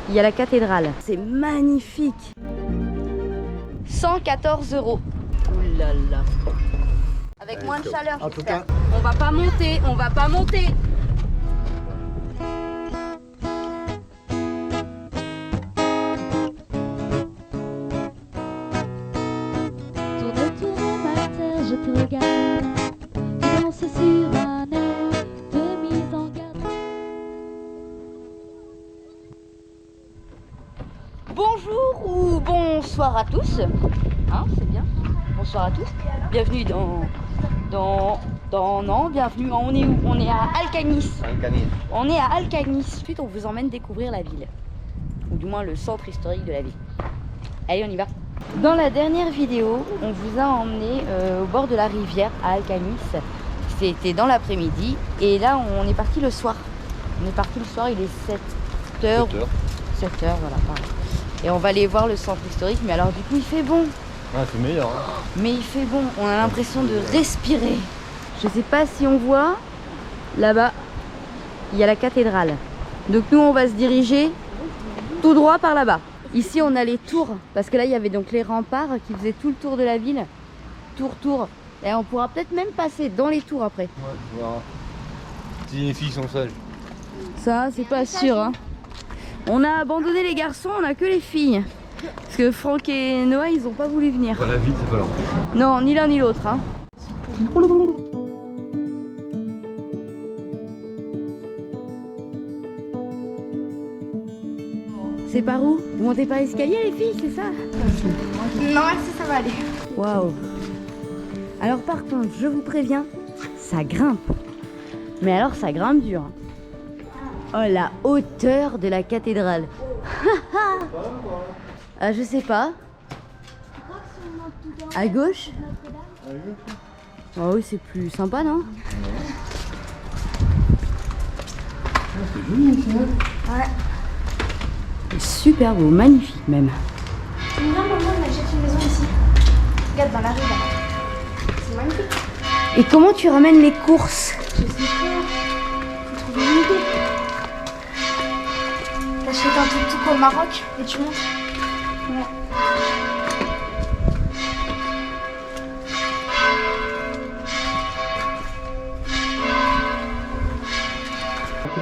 il y a la cathédrale. C'est magnifique. 114 €. Ouh là là. Avec moins de chaleur, En tout cas, on va pas monter, on va pas monter. Tourne ma terre, je te regarde. Tu danses sur un air de mise en garde. Bonjour ou bonsoir à tous. Hein, c'est bien. Bonsoir à tous. Bienvenue non, bienvenue. On est où? On est à Alcanis. On est à Alcanis. Ensuite, on vous emmène découvrir la ville. Ou du moins le centre historique de la ville. Allez, on y va. Dans la dernière vidéo, on vous a emmené au bord de la rivière à Alcanis. C'était dans l'après-midi. Et là, on est parti le soir. On est parti le soir, il est 7h. 7h, voilà. Pardon. Et on va aller voir le centre historique. Mais alors, du coup, il fait bon. ah, c'est meilleur. Hein. Mais il fait bon. On a l'impression de respirer. Je sais pas si on voit. Là-bas, il y a la cathédrale. Donc nous, on va se diriger tout droit par là-bas. Ici, on a les tours. Parce que là, il y avait donc les remparts qui faisaient tout le tour de la ville. Tour. Et on pourra peut-être même passer dans les tours après. Ouais, tu verras. Si les filles sont sages. Ça, c'est pas sûr. Hein. On a abandonné les garçons, on a que les filles. Parce que Franck et Noah, ils ont pas voulu venir. La ville, c'est pas long. Non, ni l'un ni l'autre. Hein. C'est par où? Vous montez par l'escalier les filles, c'est ça? Non, merci, ça va aller. Waouh! Alors par contre, je vous préviens, ça grimpe. Mais alors ça grimpe dur. Oh, la hauteur de la cathédrale. Ah, je sais pas. À gauche? Oh oui, c'est plus sympa, non? C'est joli ici, hein? Ouais. Super beau, magnifique même. Une grande maman, on achète une maison ici. Regarde dans la rue là. C'est magnifique. Et comment tu ramènes les courses? Je sais pas. Faut trouver une idée. T'achètes un tuk-tuk au Maroc et tu montes. Ouais.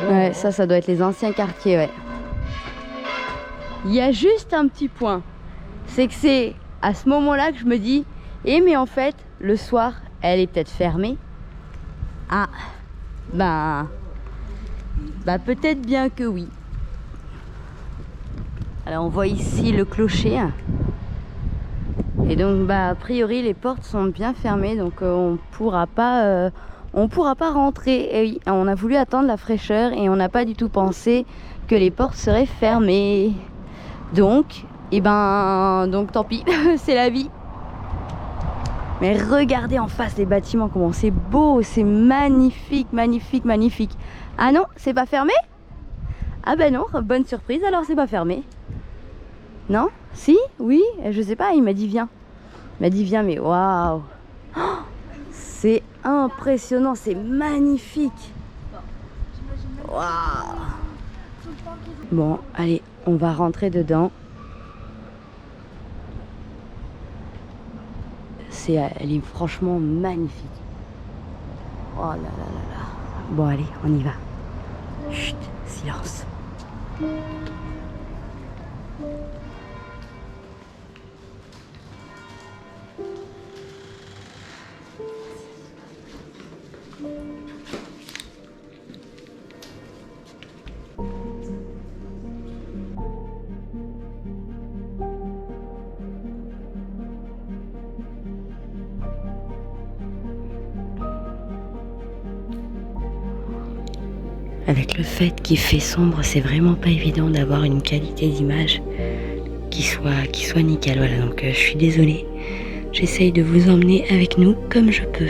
Ouais, ça doit être les anciens quartiers, ouais. Il y a juste un petit point. C'est que c'est à ce moment-là que je me dis, mais en fait, le soir, elle est peut-être fermée. Ah, bah peut-être bien que oui. Alors on voit ici le clocher. Et donc a priori les portes sont bien fermées, donc on pourra pas rentrer. Et oui, on a voulu attendre la fraîcheur et on n'a pas du tout pensé que les portes seraient fermées. Donc, donc tant pis, c'est la vie. Mais regardez en face les bâtiments, comment c'est beau, c'est magnifique, magnifique, magnifique. Ah non, c'est pas fermé? Ah ben non, bonne surprise, alors c'est pas fermé. Non? Si? Oui? Je sais pas, il m'a dit viens. Il m'a dit viens, mais waouh! Oh, c'est impressionnant, c'est magnifique. Waouh! Bon, allez, on va rentrer dedans. Elle est franchement magnifique. Oh là là là là. Bon, allez, on y va. Chut, silence. Avec le fait qu'il fait sombre, c'est vraiment pas évident d'avoir une qualité d'image qui soit nickel. Voilà, donc je suis désolée. J'essaye de vous emmener avec nous comme je peux.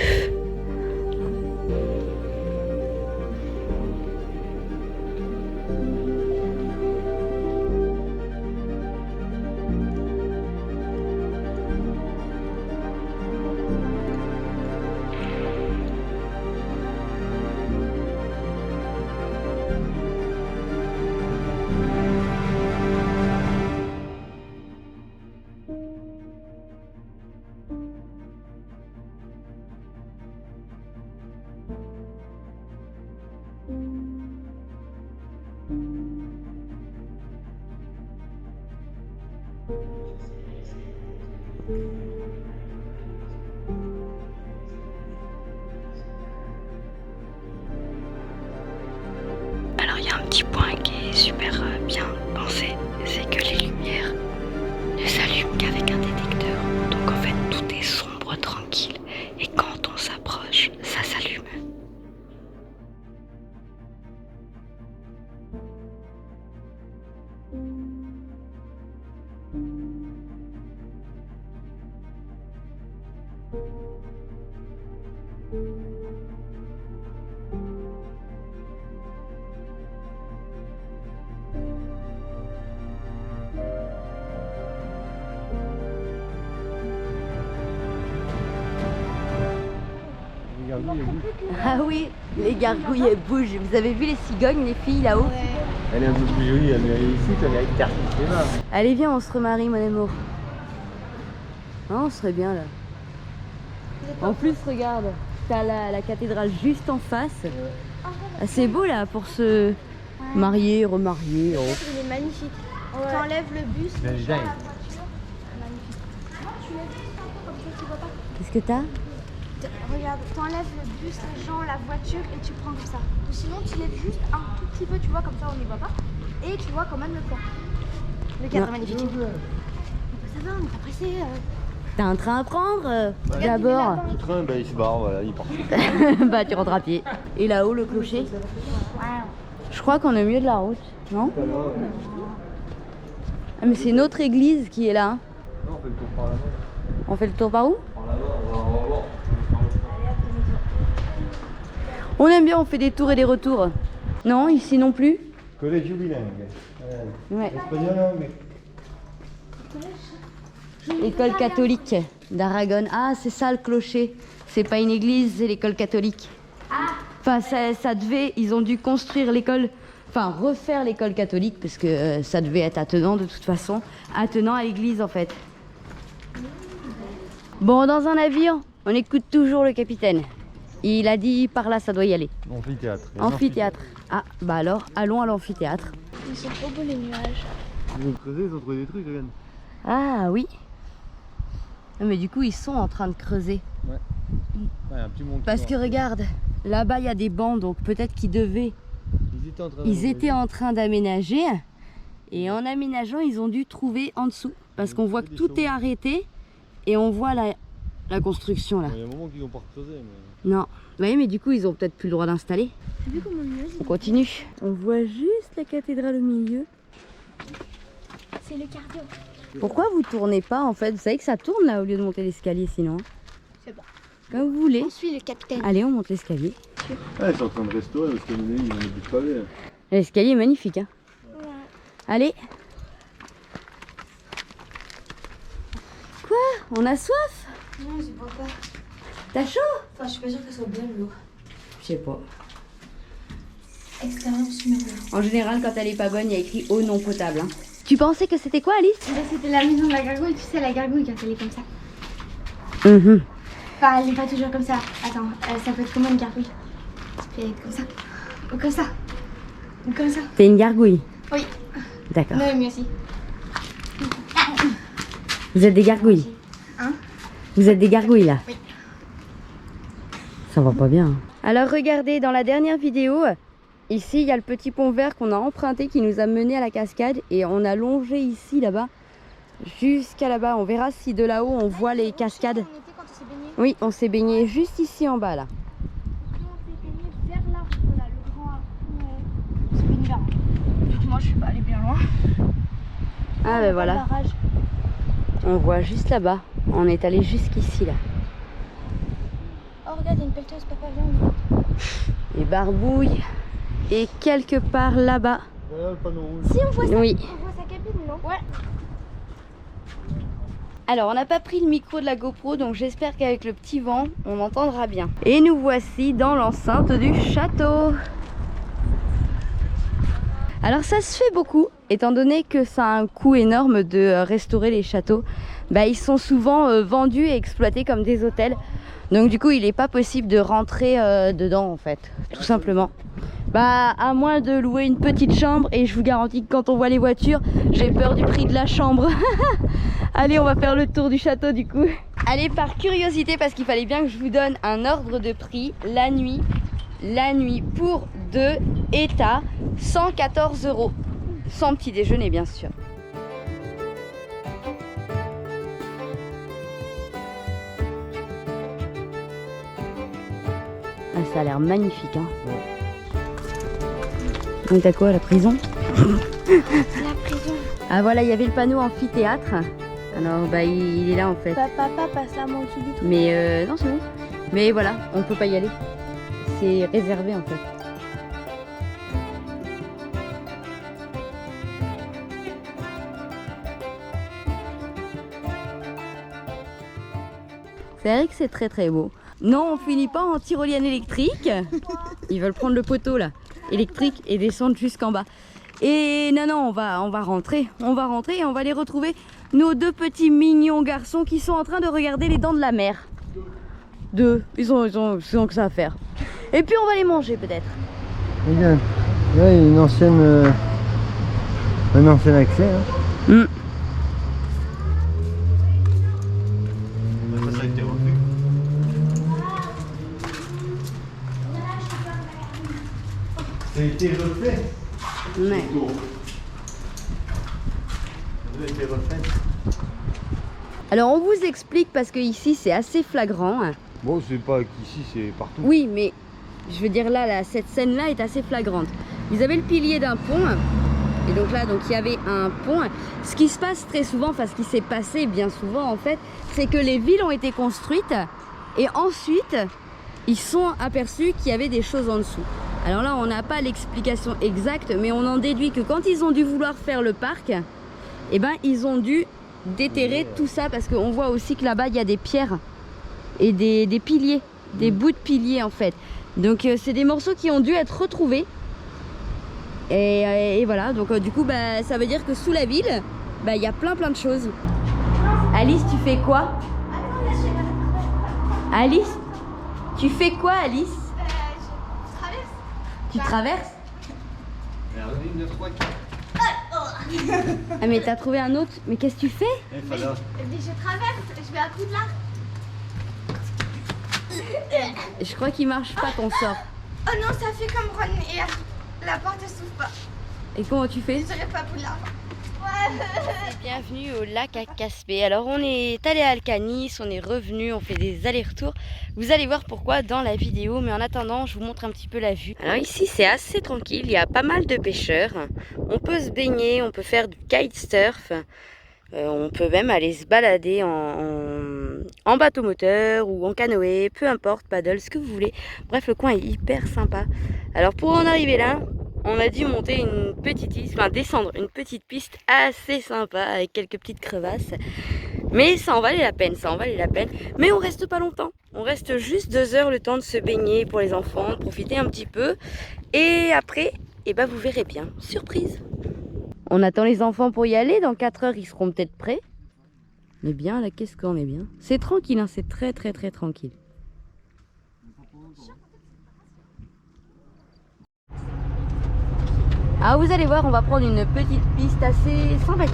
Alors il y a un petit point qui est super bien pensé, c'est que les lumières ne s'allument qu'avec un détecteur. Donc en fait tout est sombre, tranquille, et quand on s'approche, ça s'allume. Ah oui, les gargouilles elles bougent. Vous avez vu les cigognes, les filles là-haut? Elle est un peu plus jolie, elle est ici, elle est avec Tartis. Allez viens, on se remarie mon amour. Ah, on serait bien là. En plus regarde, t'as la cathédrale juste en face. Ah, c'est beau là pour se marier, remarier. Oh. Il est magnifique. T'enlèves le bus, C'est le dingue. champ, la voiture. Magnifique. Non, tu lèves juste un peu comme ça, tu vois pas. Qu'est-ce que t'as? Regarde, t'enlèves le bus, les gens, la voiture et tu prends comme ça. Ou sinon tu lèves juste un tout petit peu, tu vois, comme ça on n'y voit pas. Et tu vois quand même le plan. Le cadre est magnifique. Ça va, on est pas pressé. T'as un train à prendre il est d'abord. là-bas. Le train, bah, il se barre, voilà, il part. Bah tu rentres à pied. Et là-haut le clocher. Wow. Je crois qu'on est au milieu de la route, non? Ah mais c'est notre église qui est là. Hein. Non, on fait le tour par là-bas. On fait le tour par où? Par là-bas, on va voir. On aime bien, on fait des tours et des retours. Non, ici non plus. Collège bilingue. Ouais. Espagnol, anglais. École catholique d'Aragon. Ah, c'est ça le clocher. C'est pas une église, c'est l'école catholique. Enfin, ça devait, ils ont dû construire l'école, enfin refaire l'école catholique parce que ça devait être attenant de toute façon, attenant à l'église en fait. Bon, dans un navire, on écoute toujours le capitaine. Il a dit par là, ça doit y aller. Amphithéâtre. Amphithéâtre. Ah, bah alors, allons à l'amphithéâtre. Ils sont trop beaux les nuages. Ils ont creusé, ils ont trouvé des trucs, regarde. Ah oui. Ah, mais du coup, ils sont en train de creuser. Ouais, un petit montant. Parce que regarde, là-bas, il y a des bancs, donc peut-être qu'ils devaient... Ils étaient en train d'aménager. Et en aménageant, ils ont dû trouver en dessous. Parce qu'on voit que tout est arrêté. Et on voit la construction là. Il y a un moment qu'ils n'ont pas creusé, mais... Non. Oui, mais du coup, ils ont peut-être plus le droit d'installer. T'as vu comment le nuage On continue. On voit juste la cathédrale au milieu. c'est le cardio. Pourquoi vous tournez pas en fait? Vous savez que ça tourne là au lieu de monter l'escalier sinon. C'est bon. Comme vous voulez. On suit le capitaine. Allez, on monte l'escalier. Ah, ils sont en train de restaurer parce qu'ils ont mis du pavé. L'escalier est magnifique. Hein. Ouais. Allez. Quoi? On a soif? Non, je vois pas. T'as chaud? Enfin, je suis pas sûre que ce soit bonne l'eau. Je sais pas. Expérience humaine. En général, quand elle est pas bonne, il y a écrit eau non potable. Hein. Tu pensais que c'était quoi, Alice? C'était la maison de la gargouille, tu sais, la gargouille quand elle est comme ça. Enfin, elle est pas toujours comme ça. Attends, ça peut être comment une gargouille? Ça peut être comme ça. Ou comme ça. Ou comme ça. T'es une gargouille? Oui. D'accord. Noémie aussi. Vous êtes des gargouilles? Hein? Vous êtes des gargouilles là? Oui. Ça va pas bien. Alors regardez, dans la dernière vidéo, ici il y a le petit pont vert qu'on a emprunté qui nous a mené à la cascade et on a longé ici là-bas jusqu'à là-bas. On verra si de là-haut on voit les cascades. On était quand on s'est baigné. Oui, on s'est baigné juste ici en bas là. Nous, on s'est baigné vers l'arbre, là, le grand arbre. On s'est baigné vers. Moi, je suis pas allée bien loin. Ah ben voilà, Barrage. on voit juste là-bas. On est allé jusqu'ici là. Oh, regarde, il y a une pelleteuse papa, viens. Les barbouilles et quelque part là-bas. Voilà le panneau rouge. Si, on voit ça. Oui. On voit sa cabine, non? Ouais. Alors on n'a pas pris le micro de la GoPro donc j'espère qu'avec le petit vent on entendra bien. Et nous voici dans l'enceinte du château. Alors ça se fait beaucoup étant donné que ça a un coût énorme de restaurer les châteaux. Bah, ils sont souvent vendus et exploités comme des hôtels. Donc du coup il n'est pas possible de rentrer dedans en fait, tout simplement. Bah à moins de louer une petite chambre, et je vous garantis que quand on voit les voitures, j'ai peur du prix de la chambre. Allez, on va faire le tour du château du coup. Allez, par curiosité, parce qu'il fallait bien que je vous donne un ordre de prix, la nuit pour 2 états, 114 €. Sans petit déjeuner bien sûr. Ah, ça a l'air magnifique hein. On est à quoi, la prison? La prison. Ah voilà, il y avait le panneau amphithéâtre. Alors bah il est là en fait. Papa passe là, moi qui dit tout. Mais non c'est bon. Mais voilà, on peut pas y aller. C'est réservé en fait. C'est vrai que c'est très très beau. Non, on finit pas en tyrolienne électrique. Ils veulent prendre le poteau là, électrique, et descendre jusqu'en bas. Et non, on va rentrer. On va rentrer et on va aller retrouver nos 2 petits mignons garçons qui sont en train de regarder les dents de la mer. Ils ont que ça à faire. Et puis on va les manger peut-être. Regarde, là il y a un ancien accès. Hein. Ça a été refait. Ça a été refait. Ouais. Ça a été refait. Alors on vous explique parce que ici c'est assez flagrant. Bon, c'est pas qu'ici, c'est partout. Oui, mais je veux dire là, cette scène-là est assez flagrante. Ils avaient le pilier d'un pont. Et donc là, il y avait un pont. Ce qui se passe très souvent, enfin ce qui s'est passé bien souvent en fait, c'est que les villes ont été construites et ensuite ils sont aperçus qu'il y avait des choses en dessous. Alors là, on n'a pas l'explication exacte, mais on en déduit que quand ils ont dû vouloir faire le parc, eh ben ils ont dû déterrer tout ça parce qu'on voit aussi que là-bas il y a des pierres et des piliers, des bouts de piliers en fait. Donc c'est des morceaux qui ont dû être retrouvés. Et voilà, donc du coup bah, ça veut dire que sous la ville, bah, y a plein de choses. Alice, tu fais quoi? Alice, tu fais quoi Alice? Je traverse. Tu traverses? Merde, 1, 2, 3, 4. Ah mais t'as trouvé un autre, mais qu'est-ce que tu fais? Mais je traverse, je vais à Poudlard. Je crois qu'il marche pas ton sort. Oh non, ça fait comme Ron et Harry. La porte ne s'ouvre pas. Et comment tu fais? Je dirais pas Poudlard. Bienvenue au lac à Caspé. Alors on est allé à Alcanis, on est revenu, on fait des allers-retours. Vous allez voir pourquoi dans la vidéo, mais en attendant je vous montre un petit peu la vue. Alors ici c'est assez tranquille, il y a pas mal de pêcheurs. On peut se baigner, on peut faire du kitesurf. On peut même aller se balader en bateau moteur ou en canoë, peu importe, paddle, ce que vous voulez. Bref, le coin est hyper sympa. Alors pour en arriver là, on a dû monter une petite piste, enfin descendre une petite piste assez sympa avec quelques petites crevasses. Mais ça en valait la peine, ça en valait la peine. Mais on reste pas longtemps, on reste juste 2 heures le temps de se baigner pour les enfants, de profiter un petit peu. Et après, eh ben vous verrez bien, surprise. On attend les enfants pour y aller, dans 4 heures ils seront peut-être prêts. Mais bien là, qu'est-ce qu'on est bien. C'est tranquille, hein, c'est très tranquille. Ah vous allez voir, on va prendre une petite piste assez sympathique.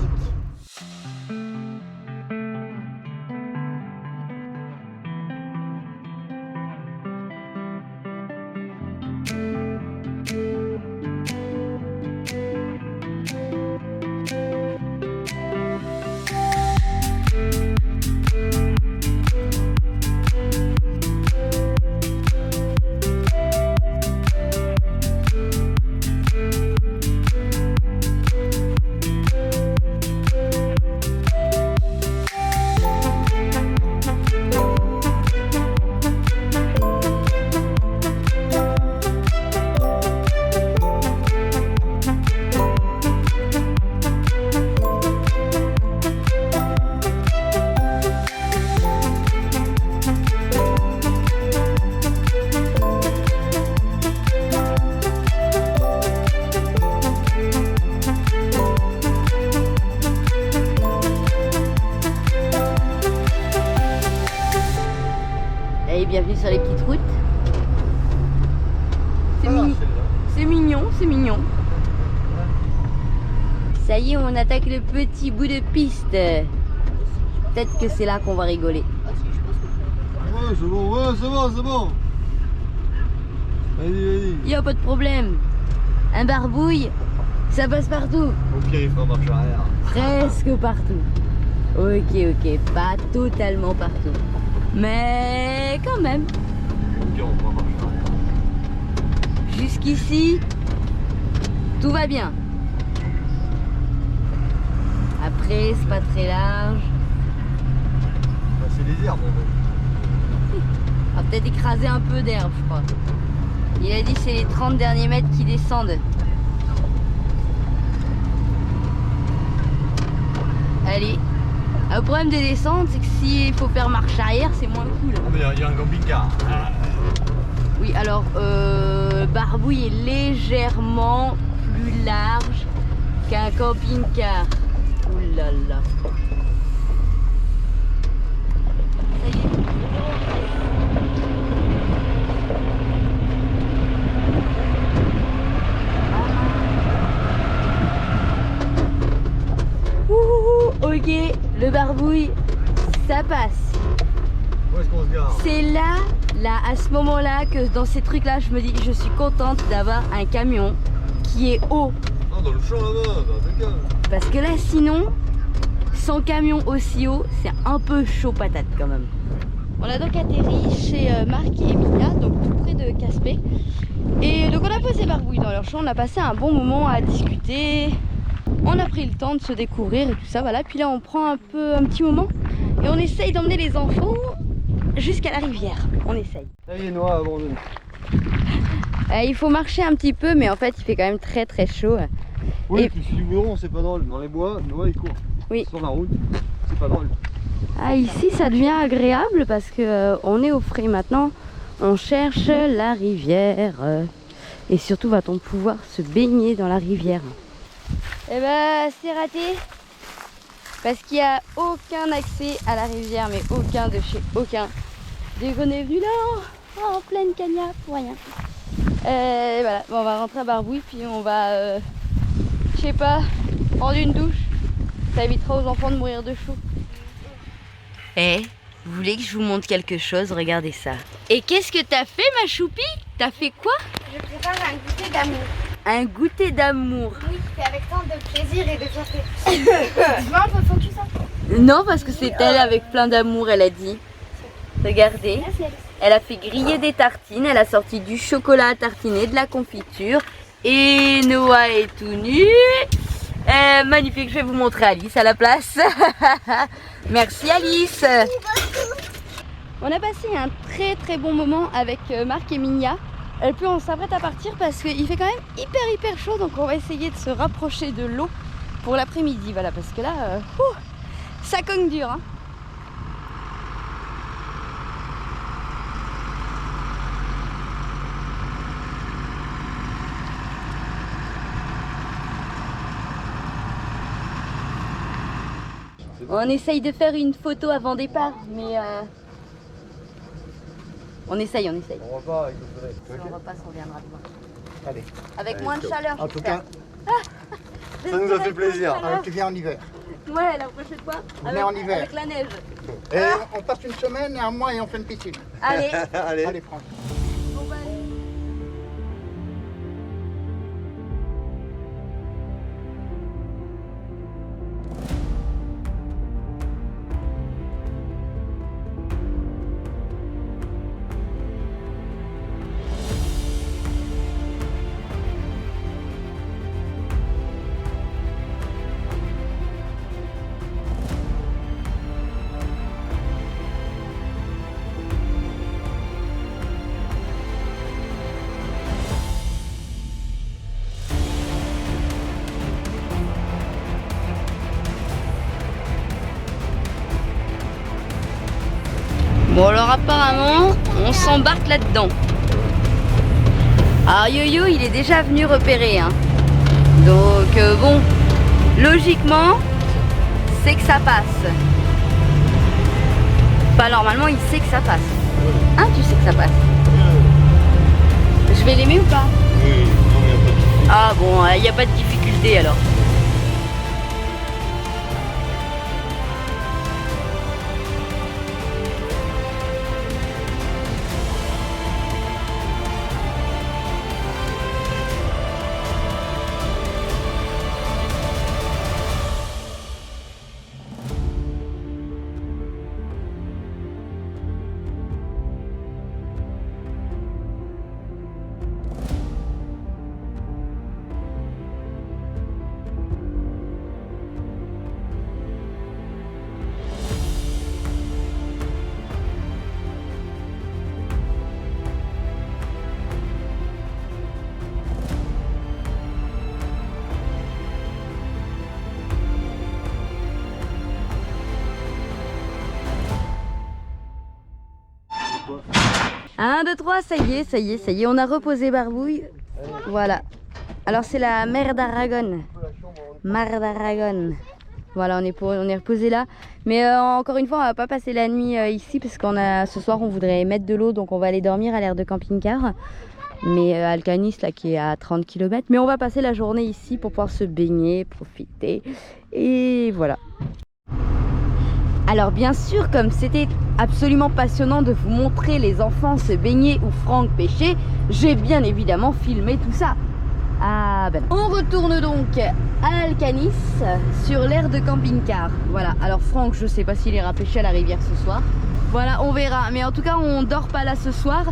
Bienvenue sur les petites routes. C'est mignon. Ça y est, on attaque le petit bout de piste. Peut-être que c'est là qu'on va rigoler. Ouais, c'est bon, ouais, c'est bon, c'est bon. Vas-y, vas-y. Y a pas de problème. Un barbouille, ça passe partout. Au pire, il fera marche arrière. Presque partout. Ok, pas totalement partout. Mais quand même. Au pire, on fera marche arrière. Jusqu'ici, tout va bien. Après, c'est pas très large. Bah, c'est les herbes, On va peut-être écraser un peu d'herbe, je crois. Il a dit que c'est les 30 derniers mètres qui descendent. Allez. Le problème des descentes, c'est que s'il faut faire marche arrière, c'est moins cool. Ah, mais il y a un camping-car. Oui, alors, Barbouille est légèrement plus large qu'un camping-car. Ouh là là. Ça y est. Ok, le Barbouille, ça passe. Où est-ce qu'on se gare? C'est là, à ce moment-là, que dans ces trucs-là, je me dis, je suis contente d'avoir un camion qui est haut. Ah, dans le champ là-bas, dans le cas. Parce que là, sinon, sans camion aussi haut, c'est un peu chaud patate quand même. On a donc atterri chez Marc et Mia, donc tout près de Caspé. Et donc on a posé Barbouille dans leur champ, on a passé un bon moment à discuter. On a pris le temps de se découvrir et tout ça, voilà. Puis là, on prend un petit moment et on essaye d'emmener les enfants jusqu'à la rivière. On essaye. Ça y est, Noah abandonne. Il faut marcher un petit peu, mais en fait, il fait quand même très très chaud. Oui, Et- puis si du bureau, c'est pas drôle. Dans les bois, Noah il court. Oui. Sur la route, c'est pas drôle. Ah, ici, ça devient agréable parce que on est au frais maintenant. On cherche la rivière. Et surtout, va-t-on pouvoir se baigner dans la rivière? Eh ben, c'est raté. Parce qu'il n'y a aucun accès à la rivière, mais aucun de chez aucun. Dès qu'on est venu là, en pleine cagna, pour rien. Et voilà, bon, on va rentrer à Barbouille, puis on va, je sais pas, prendre une douche. Ça évitera aux enfants de mourir de chaud. Eh, vous voulez que je vous montre quelque chose? Regardez ça. Et qu'est-ce que t'as fait, ma choupie? T'as fait quoi? Je prépare un goûter d'amour. Un goûter d'amour. Oui, c'est avec tant de plaisir et de fierté. Dimanche, on fait tout ça. Non, parce que c'est elle avec plein d'amour, elle a dit. Regardez, Merci, Alice. elle a fait griller des tartines, elle a sorti du chocolat à tartiner, de la confiture. Et Noah est tout nu. Magnifique, je vais vous montrer Alice à la place. Merci Alice. On a passé un très très bon moment avec Marc et Mia. Et puis on s'apprête à partir parce qu'il fait quand même hyper chaud, donc on va essayer de se rapprocher de l'eau pour l'après-midi. Voilà, parce que là, ça cogne dur. Hein. On essaye de faire une photo avant départ, mais on essaye. On repart avec le soleil. Si on repasse, on reviendra demain. Allez. Avec Allez, moins de go. chaleur, En tout j'espère. cas, Ça nous a fait plaisir. tu viens en hiver. Ouais, la prochaine fois, venez en hiver. avec la neige. Et on passe une semaine et un mois et on fait une piscine. Allez, Allez. Allez, Franck. on va aller. Bon alors apparemment, on s'embarque là-dedans. Alors Yo-Yo, il est déjà venu repérer. Hein. Donc bon, logiquement, c'est que ça passe. Pas normalement, il sait que ça passe. Hein, tu sais que ça passe. Je vais l'aimer ou pas? Oui, non, mais y a pas de souci. Ah bon, il n'y a pas de difficulté alors. 1, 2, 3, ça y est, ça y est, ça y est. On a reposé Barbouille. Voilà. Alors c'est la mer d'Aragon. Mar d'Aragon. Voilà, on est reposé là. Mais encore une fois, on va pas passer la nuit ici parce ce soir on voudrait mettre de l'eau, donc on va aller dormir à l'aire de camping-car. Mais Alcanis là qui est à 30 km. Mais on va passer la journée ici pour pouvoir se baigner, profiter. Et voilà. Alors bien sûr, comme c'était absolument passionnant de vous montrer les enfants se baigner ou Franck pêcher, j'ai bien évidemment filmé tout ça. Ah ben non. On retourne donc à Alcanis sur l'aire de camping-car. Voilà, alors Franck, je sais pas s'il ira pêcher à la rivière ce soir. Voilà, on verra. Mais en tout cas, on dort pas là ce soir.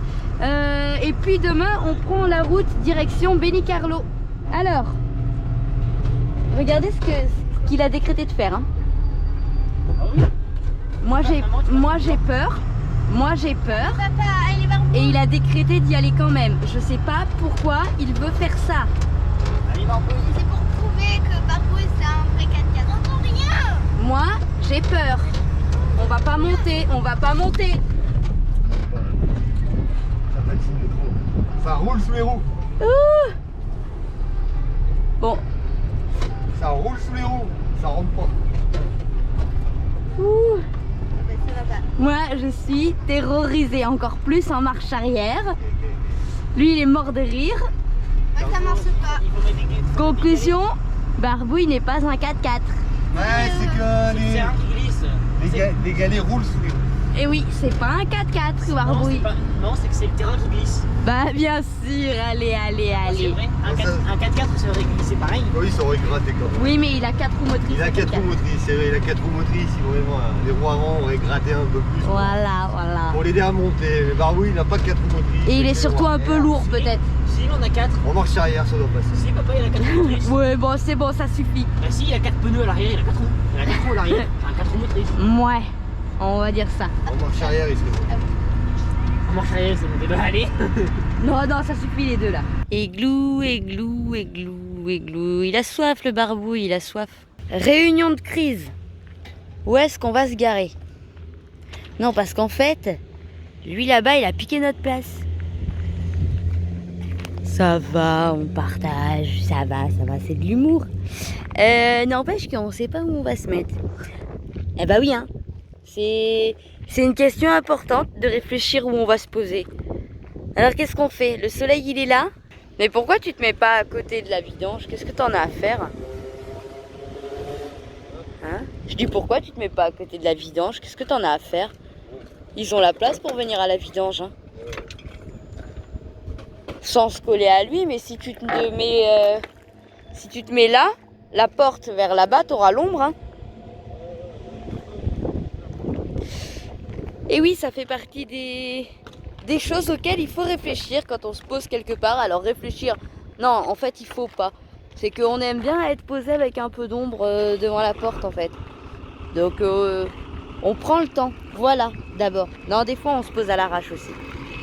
Et puis demain, on prend la route direction Benicarlo. Alors, regardez ce qu'il a décrété de faire. Hein. Moi j'ai peur. Moi j'ai peur. Et il a décrété d'y aller quand même. Je sais pas pourquoi il veut faire ça. C'est pour prouver que Barbouille c'est un vrai 4x4. J'entends rien. Moi j'ai peur. On va pas monter, on va pas monter. Ça roule sous les roues. Bon. Ça roule sous les roues. Ça rentre pas. Moi je suis terrorisée encore plus en marche arrière. Lui il est mort de rire. Moi ça marche pas. Conclusion, Barbouille n'est pas un 4x4. Ouais, c'est que les galets roulent sous les roues. Et oui, c'est pas un 4x4 Barbouille. Non, c'est que c'est le terrain qui glisse. Bah bien sûr, allez, allez, C'est allez. vrai, un 4x4 ça aurait glissé pareil. Oui, ça aurait gratté quand même. Oui mais il a 4 roues motrices. Il a ce 4 4x4. roues motrices, c'est vrai, il a 4 roues motrices, si vraiment les roues avant auraient gratté un peu plus. Voilà, voilà. Pour l'aider à monter. Mais Barbouille, il n'a pas de 4 roues motrices. Et il est que surtout les un roues peu arrière. lourd peut-être. Si, on a 4. En marche arrière, ça doit passer. Si, papa, il a 4 roues motrices. Ouais bon c'est bon, ça suffit. Bah si, il a 4 pneus à l'arrière, il a 4 roues. Il a 4 roues à l'arrière, un 4 roues motrices. Ouais, on va dire ça. En marche arrière, il serait bon. En marche arrière, c'est monté de aller. Non, non, ça suffit les deux là. Églou, églou, églou, églou. Il a soif le Barbouille, il a soif. Réunion de crise. Où est-ce qu'on va se garer? Non, parce qu'en fait, lui là-bas, il a piqué notre place. Ça va, on partage, ça va, c'est de l'humour. N'empêche qu'on sait pas où on va se mettre. Eh bah oui, hein. C'est une question importante de réfléchir où on va se poser. Alors qu'est-ce qu'on fait? Le soleil il est là. Mais pourquoi tu te mets pas à côté de la vidange? Qu'est-ce que t'en as à faire? Hein? Je dis pourquoi tu te mets pas à côté de la vidange? Qu'est-ce que t'en as à faire? Ils ont la place pour venir à la vidange. Hein? Sans se coller à lui, mais si tu te mets là, la porte vers là-bas, t'auras l'ombre. Hein? Et oui, ça fait partie des choses auxquelles il faut réfléchir quand on se pose quelque part. Alors réfléchir, non, en fait il faut pas. C'est qu'on aime bien être posé avec un peu d'ombre devant la porte en fait. Donc on prend le temps, voilà, d'abord. Non, des fois on se pose à l'arrache aussi.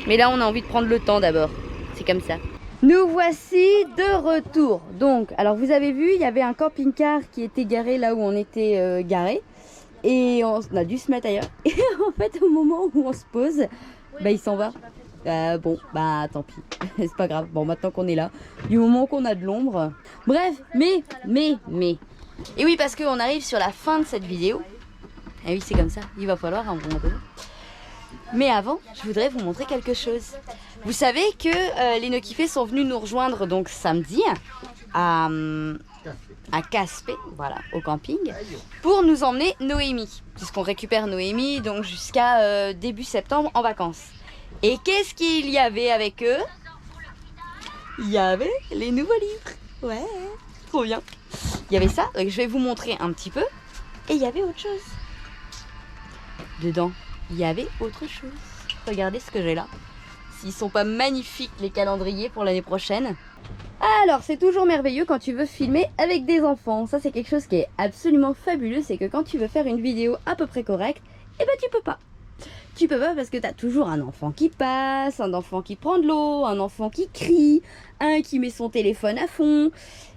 Mais là on a envie de prendre le temps d'abord, c'est comme ça. Nous voici de retour. Donc, alors vous avez vu, il y avait un camping-car qui était garé là où on était garé. Et on a dû se mettre ailleurs. Et en fait, au moment où on se pose, bah il s'en va. Bon, bah tant pis, c'est pas grave. Bon, maintenant qu'on est là, du moment qu'on a de l'ombre. Bref, mais. Et oui, parce qu'on arrive sur la fin de cette vidéo. Et oui, c'est comme ça, il va falloir un moment donné. Mais avant, je voudrais vous montrer quelque chose. Vous savez que les Neukifés sont venus nous rejoindre donc samedi à Caspé, voilà, au camping, pour nous emmener Noémie, puisqu'on récupère Noémie donc jusqu'à début septembre en vacances. Et qu'est-ce qu'il y avait avec eux? Il y avait les nouveaux livres. Ouais, trop bien. Il y avait ça, donc je vais vous montrer un petit peu. Et il y avait autre chose. Dedans, il y avait autre chose. Regardez ce que j'ai là. S'ils sont pas magnifiques les calendriers pour l'année prochaine. Alors, c'est toujours merveilleux quand tu veux filmer avec des enfants. Ça, c'est quelque chose qui est absolument fabuleux. C'est que quand tu veux faire une vidéo à peu près correcte, eh ben tu peux pas. Tu peux pas parce que tu as toujours un enfant qui passe, un enfant qui prend de l'eau, un enfant qui crie, un qui met son téléphone à fond.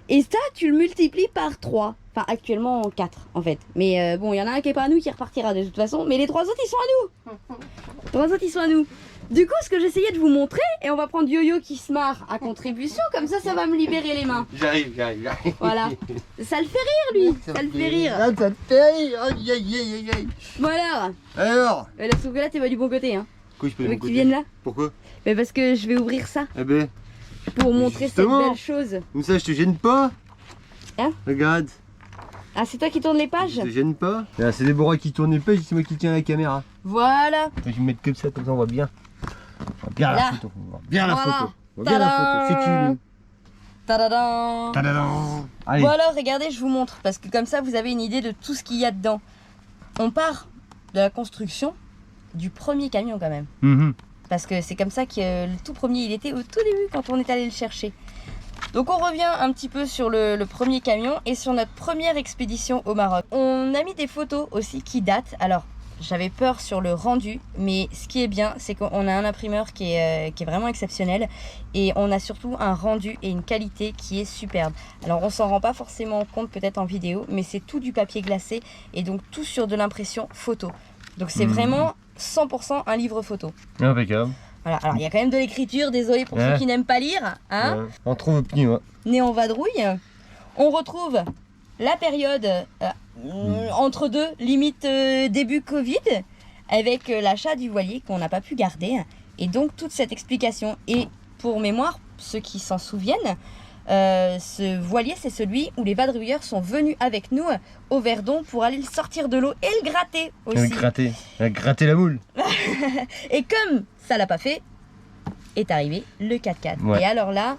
Et ça, tu le multiplies par 3. Enfin, actuellement 4 en fait. Mais bon, il y en a un qui est pas à nous qui repartira de toute façon. Mais les 3 autres, ils sont à nous. Les 3 autres, ils sont à nous. Du coup, ce que j'essayais de vous montrer, et on va prendre Yo-Yo qui se marre à contribution, comme ça va me libérer les mains. J'arrive. Voilà. Ça le fait rire, lui. Ça le fait rire. Ah, ça te fait rire. Aïe, aïe, aïe, aïe. Bon alors, Alors la là t'es pas du bon côté, hein. Quoi, je peux Tu veux mon que tu côté viennes là? Pourquoi? Mais parce que je vais ouvrir ça Eh ben, pour montrer cette justement. belle chose. comme ça, je te gêne pas. Hein? Regarde, Ah, c'est toi qui tourne les pages? je te gêne pas. Là, c'est Déborah qui tourne les pages, c'est moi qui tiens la caméra. Voilà. Je vais me mettre comme ça on voit bien. On voit bien Là. la photo. On voit bien la Voilà. photo. On voit bien la photo. C'est qui lui? Tadadam. Tadadam. Allez. Bon alors, regardez, je vous montre, parce que comme ça, vous avez une idée de tout ce qu'il y a dedans. On part de la construction du premier camion quand même. Mhm. Parce que c'est comme ça que le tout premier, il était au tout début quand on est allé le chercher. Donc on revient un petit peu sur le premier camion et sur notre première expédition au Maroc. On a mis des photos aussi qui datent. Alors, j'avais peur sur le rendu, mais ce qui est bien, c'est qu'on a un imprimeur qui est vraiment exceptionnel et on a surtout un rendu et une qualité qui est superbe. Alors on s'en rend pas forcément compte peut-être en vidéo, mais c'est tout du papier glacé et donc tout sur de l'impression photo. Donc c'est vraiment 100% un livre photo. Impeccable. Voilà, alors il y a quand même de l'écriture, désolé pour ceux qui n'aiment pas lire, hein. Ouais. On trouve au pied, ouais. Né en vadrouille. On retrouve la période entre deux, limite début Covid, avec l'achat du voilier qu'on n'a pas pu garder. Et donc toute cette explication. Et pour mémoire, ceux qui s'en souviennent, ce voilier, c'est celui où les vadrouilleurs sont venus avec nous au Verdon pour aller le sortir de l'eau et le gratter aussi. Elle a gratté la moule. Et comme ça l'a pas fait, est arrivé le 4x4. Ouais. Et alors là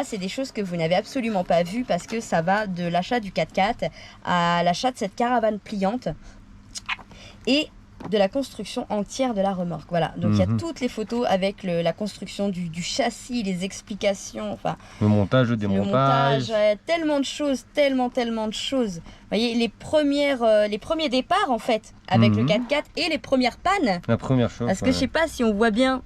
c'est des choses que vous n'avez absolument pas vues parce que ça va de l'achat du 4x4 à l'achat de cette caravane pliante et de la construction entière de la remorque. Voilà, donc il y a toutes les photos avec la construction du châssis, les explications, enfin Le montage, le le démontage. montage, tellement de choses, tellement de choses. Vous voyez, les premiers départs en fait avec le 4x4 et les premières pannes. La première chose. Parce que je sais pas si on voit bien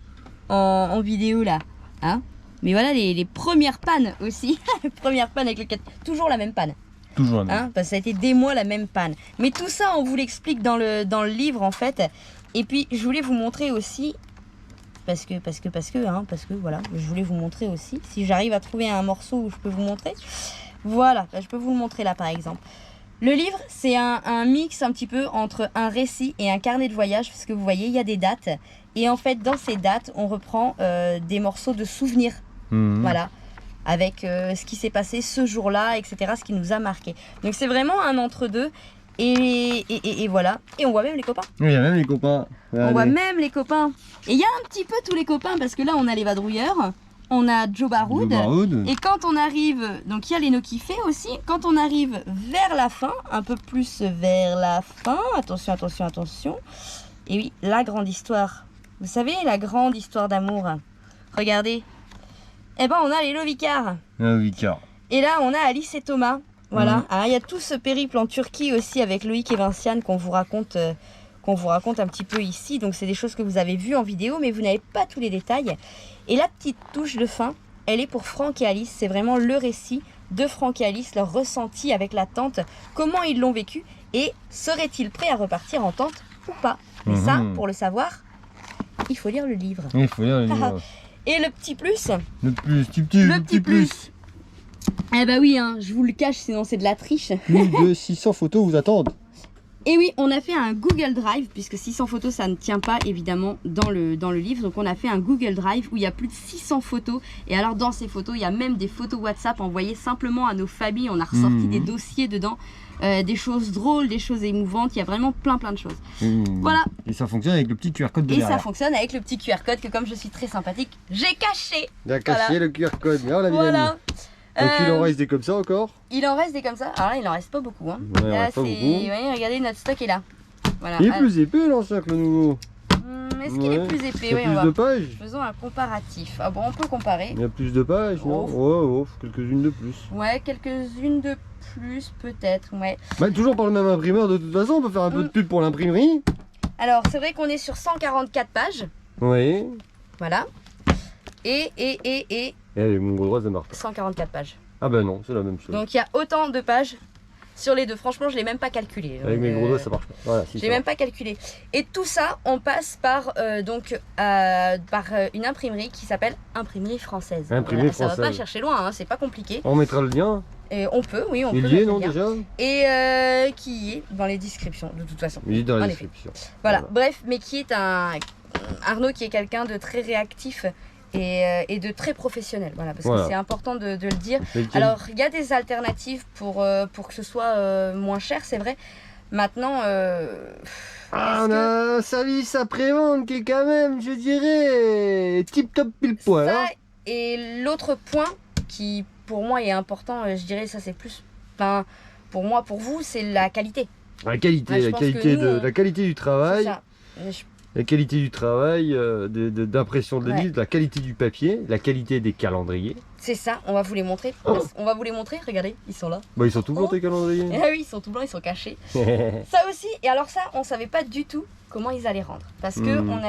en vidéo là, hein. Mais voilà les premières pannes aussi. Les premières pannes avec le 4, toujours la même panne, Toujours la même. hein, parce que ça a été des mois la même panne. Mais tout ça on vous l'explique dans le livre en fait. Et puis je voulais vous montrer aussi, parce que voilà, je voulais vous montrer aussi, si j'arrive à trouver un morceau où je peux vous montrer. Voilà, je peux vous le montrer là par exemple. Le livre, c'est un mix un petit peu entre un récit et un carnet de voyage, parce que vous voyez, il y a des dates. Et en fait, dans ces dates, on reprend des morceaux de souvenirs, voilà, avec ce qui s'est passé ce jour-là, etc., ce qui nous a marqué. Donc c'est vraiment un entre-deux. Et voilà. Et on voit même les copains. Oui, il y a même les copains. On voit même les copains. Et il y a un petit peu tous les copains, parce que là, on a les vadrouilleurs, on a Joe Baroud. Et quand on arrive, donc il y a les Nokifé aussi, quand on arrive vers la fin, un peu plus vers la fin, attention, et oui, la grande histoire. Vous savez, la grande histoire d'amour. Regardez. Eh ben, on a les Lovikars. Ah oui, car. Et là, on a Alice et Thomas. Voilà. Alors, il y a tout ce périple en Turquie aussi avec Loïc et Vinciane qu'on vous raconte un petit peu ici. Donc, c'est des choses que vous avez vues en vidéo, mais vous n'avez pas tous les détails. Et la petite touche de fin, elle est pour Franck et Alice. C'est vraiment le récit de Franck et Alice, leur ressenti avec la tente, comment ils l'ont vécu et seraient-ils prêts à repartir en tente ou pas. Mais ça, pour le savoir, il faut lire le livre. Il faut lire le livre. Et le petit plus, Le petit plus. eh bah oui, hein, je vous le cache, sinon c'est de la triche. Plus de 600 photos vous attendent. Et oui, on a fait un Google Drive, puisque 600 photos, ça ne tient pas évidemment dans le livre. Donc on a fait un Google Drive où il y a plus de 600 photos. Et alors dans ces photos, il y a même des photos WhatsApp envoyées simplement à nos familles. On a ressorti des dossiers dedans, des choses drôles, des choses émouvantes. Il y a vraiment plein de choses. Voilà. Et ça fonctionne avec le petit QR code de Et derrière. ça fonctionne avec le petit QR code que comme je suis très sympathique, j'ai caché. Il a caché le QR code, mais on l'a bien Voilà. mis. Donc il en reste des comme ça encore. Il en reste des comme ça. Alors là, il en reste pas beaucoup. Hein. Ouais, il en Là, reste pas beaucoup. vous voyez, regardez, notre stock est là. Voilà. Il est plus épais l'encercle le nouveau. Est-ce qu'il est plus épais? Il y a Oui, plus on va. de pages. Faisons un comparatif. Ah bon, on peut comparer. Il y a plus de pages, non? Ouais, quelques-unes de plus. Ouais, quelques-unes de plus peut-être, ouais. Bah, toujours par le même imprimeur de toute façon, on peut faire un peu de pub pour l'imprimerie. Alors, c'est vrai qu'on est sur 144 pages. Oui. Voilà. Et Et mon gros droit, ça marche. 144 pages. Ah bah non, c'est la même chose. Donc, il y a autant de pages Sur les deux, franchement, je l'ai même pas calculé. Avec mes gros doigts, ça marche pas. Voilà, si, Je l'ai ça même pas calculé. Et tout ça, on passe par une imprimerie qui s'appelle Imprimerie Française. Imprimerie Ça va Française. pas chercher loin, hein, c'est pas compliqué. On mettra le lien. Et on peut, oui, on peut. Il y mettre est, le non, lien. déjà? Et qui est dans les descriptions, de toute façon. Il est dans En la effet. description. Voilà, bref, mais qui est Arnaud qui est quelqu'un de très réactif et de très professionnel, voilà, parce Voilà. que c'est important de le dire. Mais Alors, il y a des alternatives pour que ce soit moins cher, c'est vrai. Maintenant, on est-ce a un service après-vente qui est quand même, je dirais, tip-top pile que poil. ça, Hein. et l'autre point qui, pour moi, est important, je dirais, ça c'est plus, enfin, pour moi, pour vous, c'est la qualité. La qualité, Ouais, je la pense qualité, que nous, la qualité du C'est travail. ça. Je- La qualité du travail, d'impression de Ouais. livres, la qualité du papier, la qualité des calendriers. C'est ça, on va vous les montrer. Oh. On va vous les montrer, regardez, ils sont là. Bah, ils sont tout blancs tes calendriers. Ah oui, ils sont tout blancs, ils sont cachés. Ça aussi, et alors ça, on savait pas du tout comment ils allaient rendre. Parce que Hmm.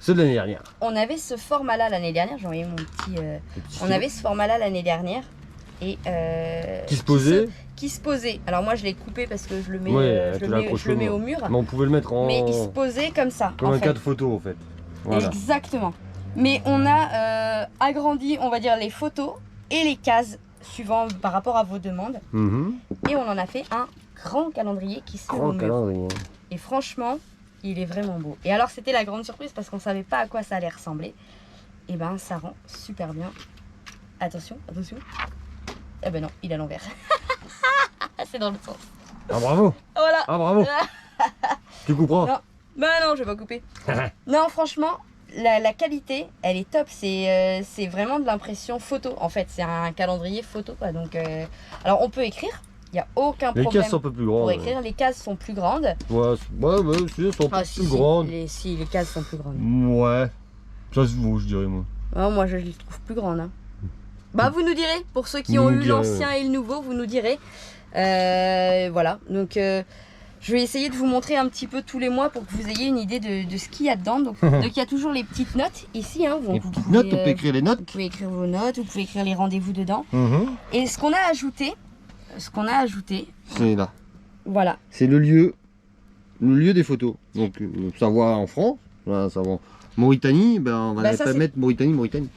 Ceux de l'année dernière. on avait ce format-là l'année dernière, j'ai envoyé mon petit... Les petits on stylos. avait ce format-là l'année dernière. Et Qui se posait. qui se posait. Alors moi je l'ai coupé parce que je le mets, Ouais, je tu le l'as mets, accroché je le mets au au mur. Mais on pouvait le mettre en. Mais il se posait comme ça. Comme en un fait. cadre photo en fait. Voilà. Exactement. Mais on a agrandi, on va dire, les photos et les cases suivant par rapport à vos demandes. Mhm. Et on en a fait un grand calendrier qui se met au Grand mur. calendrier. Et franchement, il est vraiment beau. Et alors c'était la grande surprise parce qu'on savait pas à quoi ça allait ressembler. Et ben ça rend super bien. Attention, attention. Eh ben non, il est à l'envers. C'est dans le sens. Ah bravo. Voilà. Ah bravo. Tu couperas. Non. Bah non, je vais pas couper. Non, franchement, la qualité, elle est top. C'est vraiment de l'impression photo. En fait, c'est un calendrier photo, quoi. Donc, alors on peut écrire. Il n'y a aucun Les problème cases sont un peu plus pour grandes. écrire. Les cases sont plus grandes. Ouais, si, elles sont un peu Ah, plus grandes. si, les cases sont plus grandes. Ouais. Ça se vaut, je dirais moi. Oh, moi, je les trouve plus grandes. Hein. Bah, vous nous direz. Pour ceux qui Vous ont nous eu direz, l'ancien et le nouveau, vous nous direz. Voilà. Donc, je vais essayer de vous montrer un petit peu tous les mois pour que vous ayez une idée de ce qu'il y a dedans. Donc, il y a toujours les petites notes ici. Hein, donc Les vous petites pouvez, notes, on peut écrire les vous notes. pouvez écrire vos notes, vous pouvez écrire les rendez-vous dedans. Mhm. Et ce qu'on a ajouté, C'est là. voilà. C'est le lieu des photos. Donc, Savoie en France, voilà, Savoie. Mauritanie, ben, on va Bah, ça, pas c'est- mettre Mauritanie.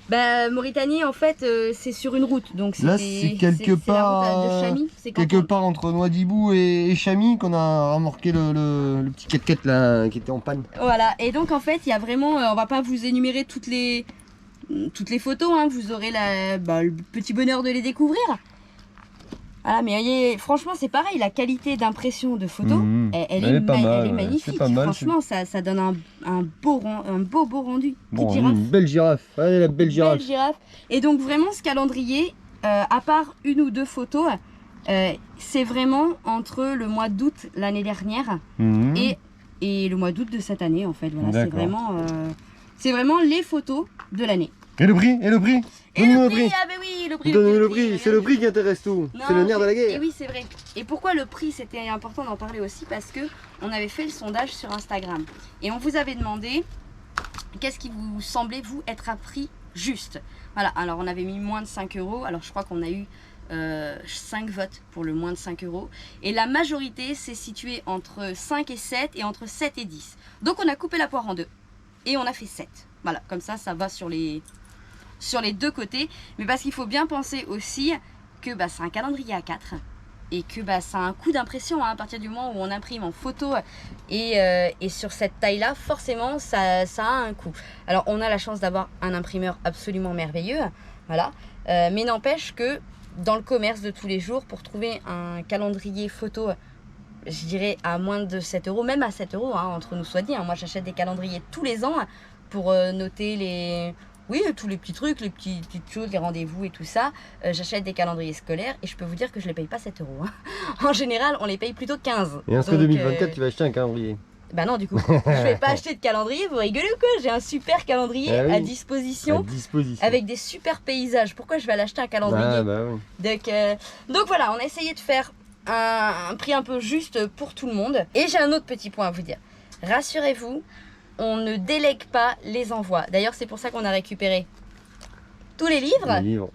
Bah, Mauritanie, en fait, c'est sur une route. Donc, Là, c'était- c'est quelque c'est la route part, de Chamy. C'est quand Quelque on- part entre Nouadhibou et Chamy qu'on a remorqué le petit 4x4 là qui était en panne. Voilà, et donc en fait, il y a vraiment, on va pas vous énumérer toutes les photos, hein, vous aurez le petit bonheur de les découvrir. Voilà, mais voyez, franchement, c'est pareil, la qualité d'impression de photos, Mhm. elle Elle est est pas mal, elle est ouais, magnifique. c'est pas mal, Franchement, ça donne un beau rendu. Bon, Petite girafe. une belle girafe. Allez, la belle girafe. Belle girafe. Et donc vraiment, ce calendrier, à part une ou deux photos, c'est vraiment entre le mois d'août l'année dernière Mhm. et le mois d'août de cette année en fait. Voilà, D'accord. c'est vraiment les photos de l'année. Et le prix. Et Donne-nous le prix, ah ben oui, le prix. Donne-nous le prix. C'est le prix qui intéresse tout. Non, C'est le nerf de la Et guerre. oui, c'est vrai. Et pourquoi le prix, c'était important d'en parler aussi parce que on avait fait le sondage sur Instagram et on vous avait demandé qu'est-ce qui vous semblait vous être un prix juste. Voilà. Alors on avait mis moins de 5 €. Alors je crois qu'on a eu 5 votes pour le moins de 5 € et la majorité s'est située entre 5 et 7 et entre 7 et 10. Donc on a coupé la poire en deux et on a fait 7. Voilà, comme ça va sur les deux côtés, mais parce qu'il faut bien penser aussi que bah, c'est un calendrier A4 et que bah, ça a un coût d'impression, hein, à partir du moment où on imprime en photo et sur cette taille-là, forcément ça a un coût. Alors on a la chance d'avoir un imprimeur absolument merveilleux, voilà, mais n'empêche que dans le commerce de tous les jours, pour trouver un calendrier photo, je dirais à moins de 7 €, même à 7 €, hein, entre nous soit dit, hein, moi j'achète des calendriers tous les ans pour noter les... Oui, tous les petits trucs, les petites choses, les rendez-vous et tout ça. J'achète des calendriers scolaires et je peux vous dire que je les paye pas 7 €. Hein. En général, on les paye plutôt 15. Et en ce Donc, 2024, tu vas acheter un calendrier. Bah non, du coup, je vais pas acheter de calendrier, vous rigolez ou quoi? J'ai un super calendrier Ah oui. à À disposition disposition. avec des super paysages. Pourquoi je vais aller acheter un calendrier? Ah bah oui. Donc voilà, on a essayé de faire un prix un peu juste pour tout le monde. Et j'ai un autre petit point à vous dire. Rassurez-vous, on ne délègue pas les envois. D'ailleurs, c'est pour ça qu'on a récupéré tous les livres. Les livres.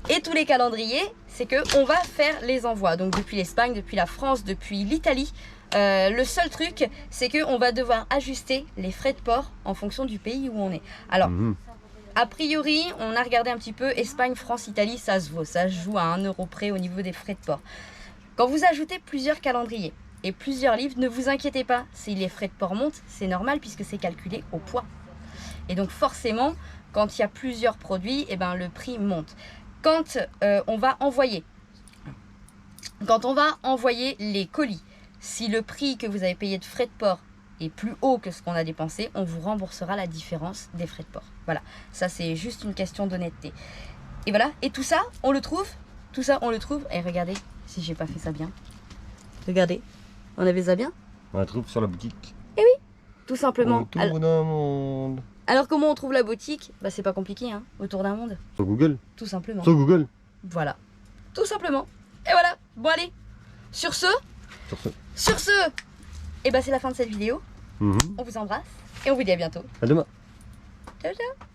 Et tous les calendriers, c'est qu'on va faire les envois. Donc depuis l'Espagne, depuis la France, depuis l'Italie. Le seul truc, c'est qu'on va devoir ajuster les frais de port en fonction du pays où on est. Alors, a priori, on a regardé un petit peu Espagne, France, Italie, ça se vaut. Ça se joue à 1 € près au niveau des frais de port. Quand vous ajoutez plusieurs calendriers et plusieurs livres, ne vous inquiétez pas. Si les frais de port montent, c'est normal puisque c'est calculé au poids. Et donc forcément, quand il y a plusieurs produits, eh ben, le prix monte. Quand on va envoyer les colis, si le prix que vous avez payé de frais de port est plus haut que ce qu'on a dépensé, on vous remboursera la différence des frais de port. Voilà, ça c'est juste une question d'honnêteté. Et voilà, et tout ça, on le trouve. Tout ça, on le trouve. Et regardez, si j'ai pas fait ça bien. Regardez, on avait ça bien. On la trouve sur la boutique. Tout simplement. Autour d'un monde. Alors comment on trouve la boutique? Bah c'est pas compliqué, hein. Autour d'un monde. Sur Google. Tout simplement. Sur Google. Voilà, tout simplement. Et voilà, bon allez, sur ce, et bah c'est la fin de cette vidéo. On vous embrasse et on vous dit à bientôt. À demain. Ciao ciao.